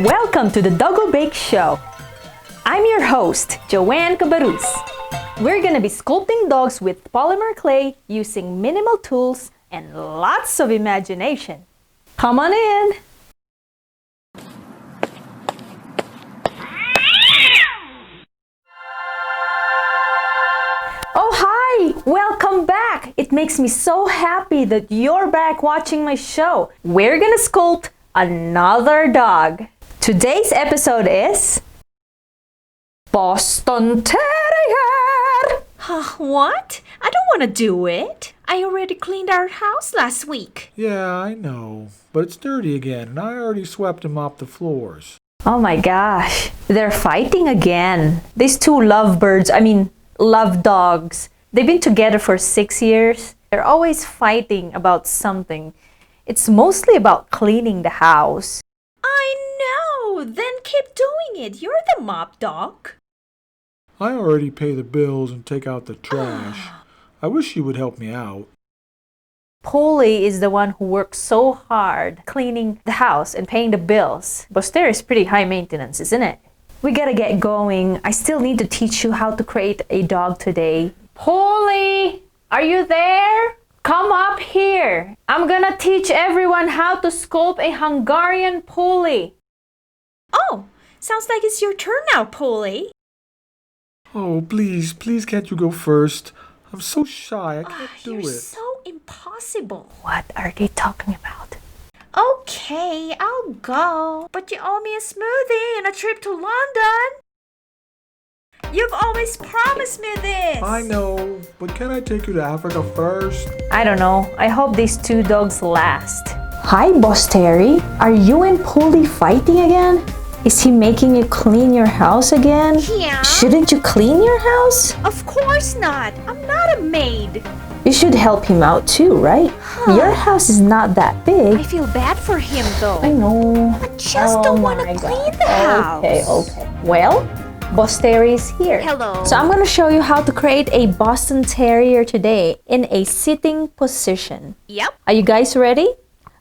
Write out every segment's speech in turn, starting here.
Welcome to the Doggo Bake Show. I'm your host, Joan Cabarrus. We're gonna be sculpting dogs with polymer clay using minimal tools and lots of imagination. Come on in! Oh, hi! Welcome back! It makes me so happy that you're back watching my show. We're gonna sculpt another dog. Today's episode is Boston Terrier! What? I don't want to do it. I already cleaned our house last week. Yeah, I know. But it's dirty again, and I already swept and mopped the floors. Oh my gosh, they're fighting again. These two love dogs. They've been together for 6 years. They're always fighting about something. It's mostly about cleaning the house. I know. Then keep doing it. You're the mop dog. I already pay the bills and take out the trash. I wish you would help me out. Puli is the one who works so hard cleaning the house and paying the bills. BosTerry is pretty high maintenance, isn't it? We gotta get going. I still need to teach you how to create a dog today. Puli, are you there? Come up here. I'm gonna teach everyone how to sculpt a Hungarian Puli. Oh, sounds like it's your turn now, Puli. Oh, please can't you go first? I'm so shy, I can't do You're it. so impossible. What are they talking about? Okay, I'll go. But you owe me a smoothie and a trip to London. You've always promised me this. I know, but can I take you to Africa first? I don't know. I hope these two dogs last. Hi, BosTerry. Are you and Puli fighting again? Is he making you clean your house again? Yeah. Shouldn't you clean your house? Of course not. I'm not a maid. You should help him out too, right? Your house is not that I big. feel bad for him though. I know. I just don't want to clean the house. Okay. Well, BosTerry is here. Hello. So I'm going to show you how to create a Boston Terrier today in a sitting position. Yep. Are you guys ready?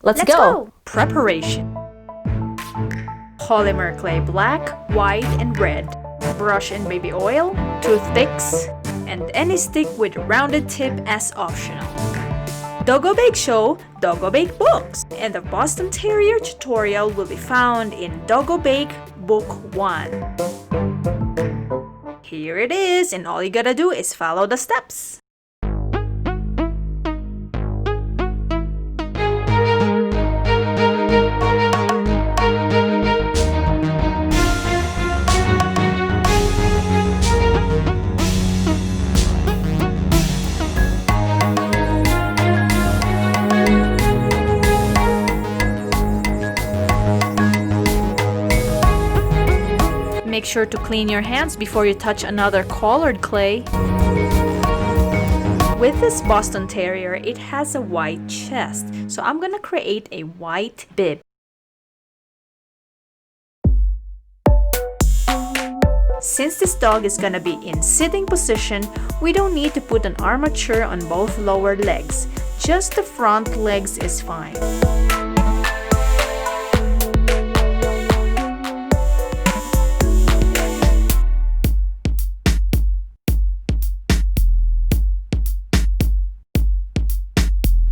Let's go. Preparation. Polymer clay black, white, and red. Brush and baby oil, toothpicks, and any stick with rounded tip as optional. Doggo Bake Show, Doggo Bake Books, and the Boston Terrier tutorial will be found in Doggo Bake Book 1. Here it is, and all you gotta do is follow the steps. Make sure to clean your hands before you touch another colored clay. With this Boston Terrier, it has a white chest, so I'm gonna create a white bib. Since this dog is gonna be in sitting position, we don't need to put an armature on both lower legs. Just the front legs is fine.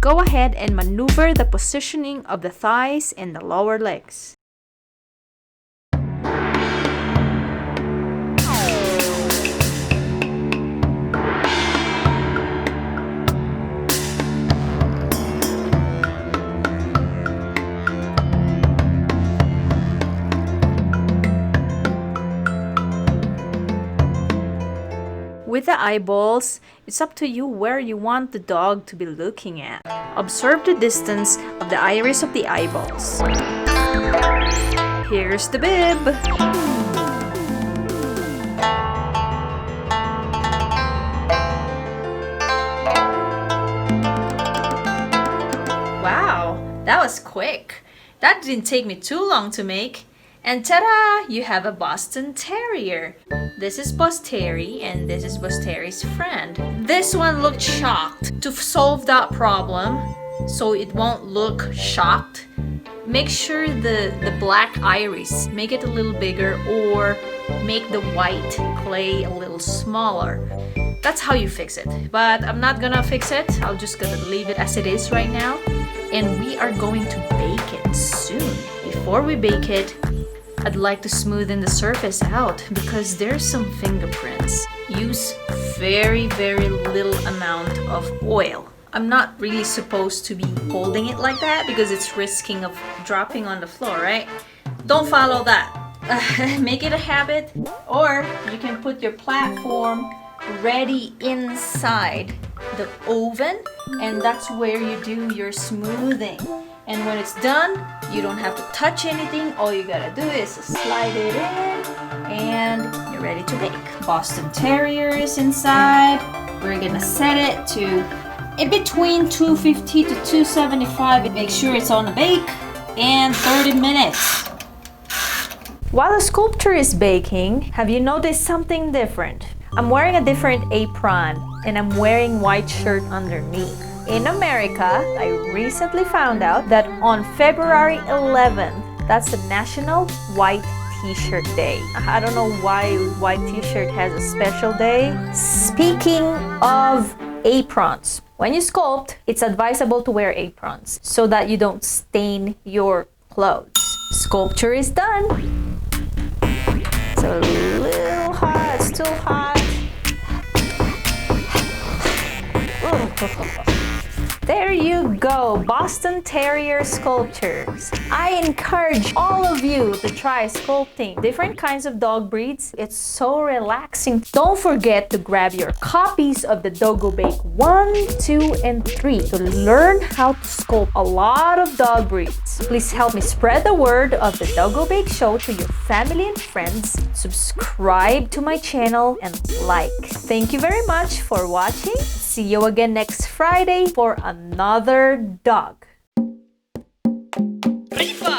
Go ahead and maneuver the positioning of the thighs and the lower legs. With the eyeballs, it's up to you where you want the dog to be looking at. Observe the distance of the iris of the eyeballs. Here's the bib. Wow, that was quick. That didn't take me too long to make. And ta-da! You have a Boston Terrier. This is BosTerry and this is BosTerry's friend. This one looked shocked. To solve that problem, so it won't look shocked, make sure the black iris, make it a little bigger, or make the white clay a little smaller. That's how you fix it. But I'm not gonna fix it. I'm just gonna leave it as it is right now. And we are going to bake it soon. Before we bake it, I'd like to smoothen the surface out because there's some fingerprints. Use very little amount of oil. I'm not really supposed to be holding it like that because it's risking of dropping on the floor, right? Don't follow that. Make it a habit, or you can put your platform ready inside the oven, and that's where you do your smoothing. And when it's done, you don't have to touch anything. All you gotta do is slide it in and you're ready to bake. Boston Terrier is inside. We're gonna set it to in between 250 to 275. Make sure it's on the bake, and 30 minutes. While the Sculptor is baking, have you noticed something different? I'm wearing a different apron and I'm wearing white shirt underneath. In America, I recently found out that on February 11th, that's the National White T-shirt Day. I don't know why white T-shirt has a special day. Speaking of aprons, when you sculpt, it's advisable to wear aprons so that you don't stain your clothes. Sculpture is done. It's a little hot, it's still hot. There you go, Boston Terrier sculptures. I encourage all of you to try sculpting different kinds of dog breeds. It's so relaxing. Don't forget to grab your copies of the Doggo Bake 1, 2, and 3 to learn how to sculpt a lot of dog breeds. Please help me spread the word of the Doggo Bake Show to your family and friends. Subscribe to my channel and like. Thank you very much for watching. See you again next Friday for another dog. Rifa!